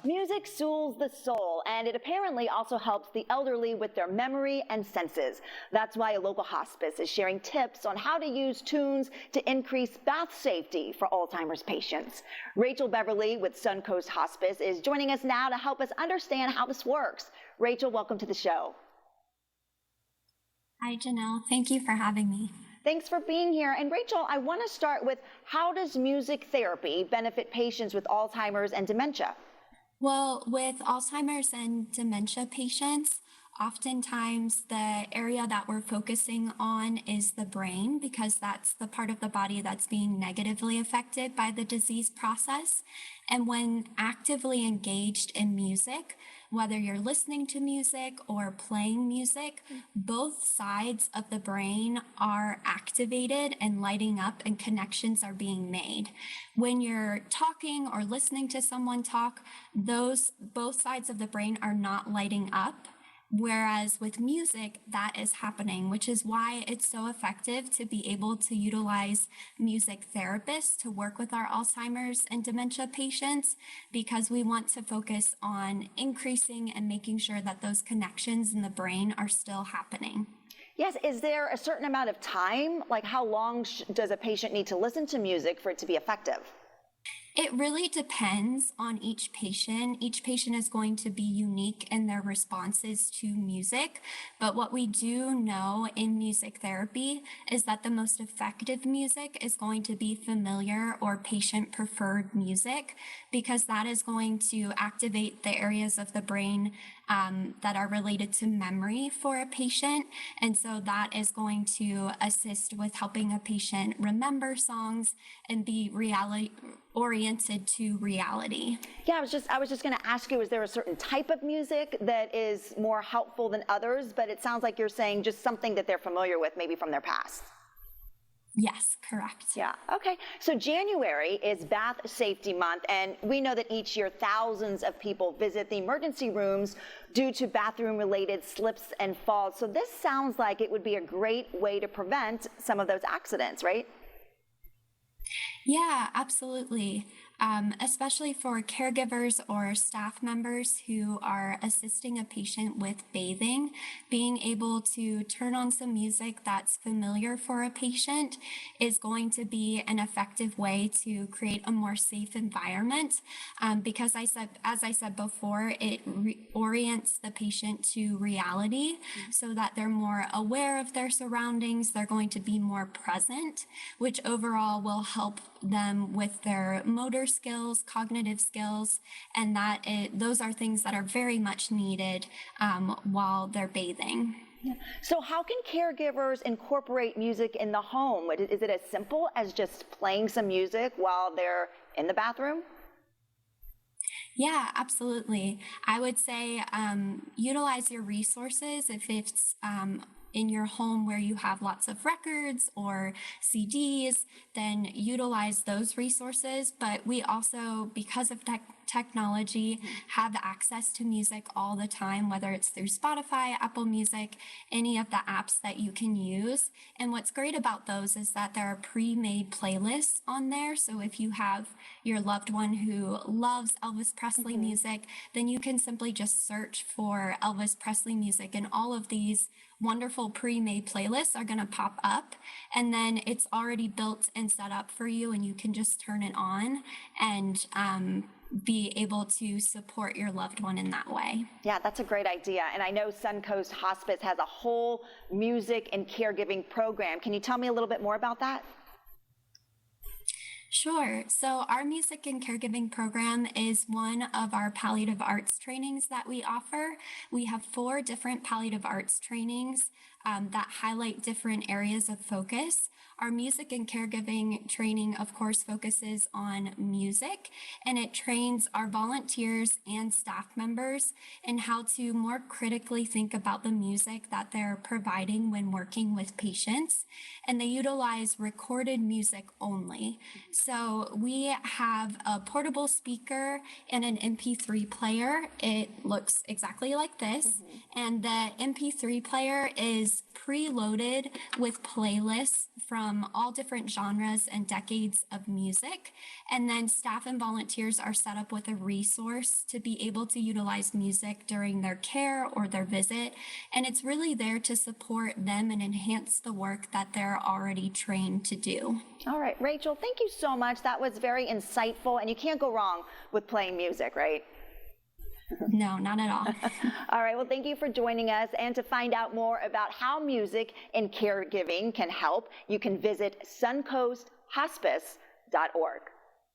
Music soothes the soul, and it apparently also helps the elderly with their memory and senses. That's why a local hospice is sharing tips on how to use tunes to increase bath safety for Alzheimer's patients. Rachel Beverly with Suncoast Hospice is joining us now to help us understand how this works. Rachel, welcome to the show. Hi, Janelle. Thank you for having me. Thanks for being here. And Rachel, I want to start with, how does music therapy benefit patients with Alzheimer's and dementia? Well, with Alzheimer's and dementia patients, oftentimes the area that we're focusing on is the brain because that's the part of the body that's being negatively affected by the disease process. And when actively engaged in music, whether you're listening to music or playing music, both sides of the brain are activated and lighting up and connections are being made. When you're talking or listening to someone talk, both sides of the brain are not lighting up. Whereas with music, that is happening, which is why it's so effective to be able to utilize music therapists to work with our Alzheimer's and dementia patients, because we want to focus on increasing and making sure that those connections in the brain are still happening. Yes, is there a certain amount of time? Like, how long does a patient need to listen to music for it to be effective? It really depends on each patient. Each patient is going to be unique in their responses to music. But what we do know in music therapy is that the most effective music is going to be familiar or patient preferred music, because that is going to activate the areas of the brain that are related to memory for a patient. And so that is going to assist with helping a patient remember songs and be oriented to reality. Yeah, I was just going to ask you, is there a certain type of music that is more helpful than others? But it sounds like you're saying just something that they're familiar with, maybe from their past. Yes, correct. Yeah, okay. So January is Bath Safety Month, and we know that each year thousands of people visit the emergency rooms due to bathroom-related slips and falls. So this sounds like it would be a great way to prevent some of those accidents, right? Yeah, absolutely. Especially for caregivers or staff members who are assisting a patient with bathing, being able to turn on some music that's familiar for a patient is going to be an effective way to create a more safe environment. Because as I said before, it orients the patient to reality so that they're more aware of their surroundings. They're going to be more present, which overall will help them with their motor skills, cognitive skills, and those are things that are very much needed while they're bathing. So how can caregivers incorporate music in the home? Is it as simple as just playing some music while they're in the bathroom? Yeah, absolutely. I would say utilize your resources if it's in your home where you have lots of records or CDs, then utilize those resources. But we also, because of technology, have access to music all the time, whether it's through Spotify, Apple Music, any of the apps that you can use. And what's great about those is that there are pre-made playlists on there. So if you have your loved one who loves Elvis Presley music, then you can simply just search for Elvis Presley music, and all of these wonderful pre-made playlists are going to pop up, and then it's already built and set up for you, and you can just turn it on and be able to support your loved one in that way. Yeah, that's a great idea. And I know Suncoast Hospice has a whole music and caregiving program. Can you tell me a little bit more about that? Sure. So our music and caregiving program is one of our palliative arts trainings that we offer. We have 4 different palliative arts trainings that highlight different areas of focus. Our music and caregiving training, of course, focuses on music, and it trains our volunteers and staff members in how to more critically think about the music that they're providing when working with patients. And they utilize recorded music only. So we have a portable speaker and an MP3 player. It looks exactly like this. And the MP3 player is is preloaded with playlists from all different genres and decades of music. And then staff and volunteers are set up with a resource to be able to utilize music during their care or their visit. And it's really there to support them and enhance the work that they're already trained to do. All right, Rachel, thank you so much. That was very insightful, and you can't go wrong with playing music, right? No, not at all. All right, well, thank you for joining us. And to find out more about how music in caregiving can help, you can visit suncoasthospice.org.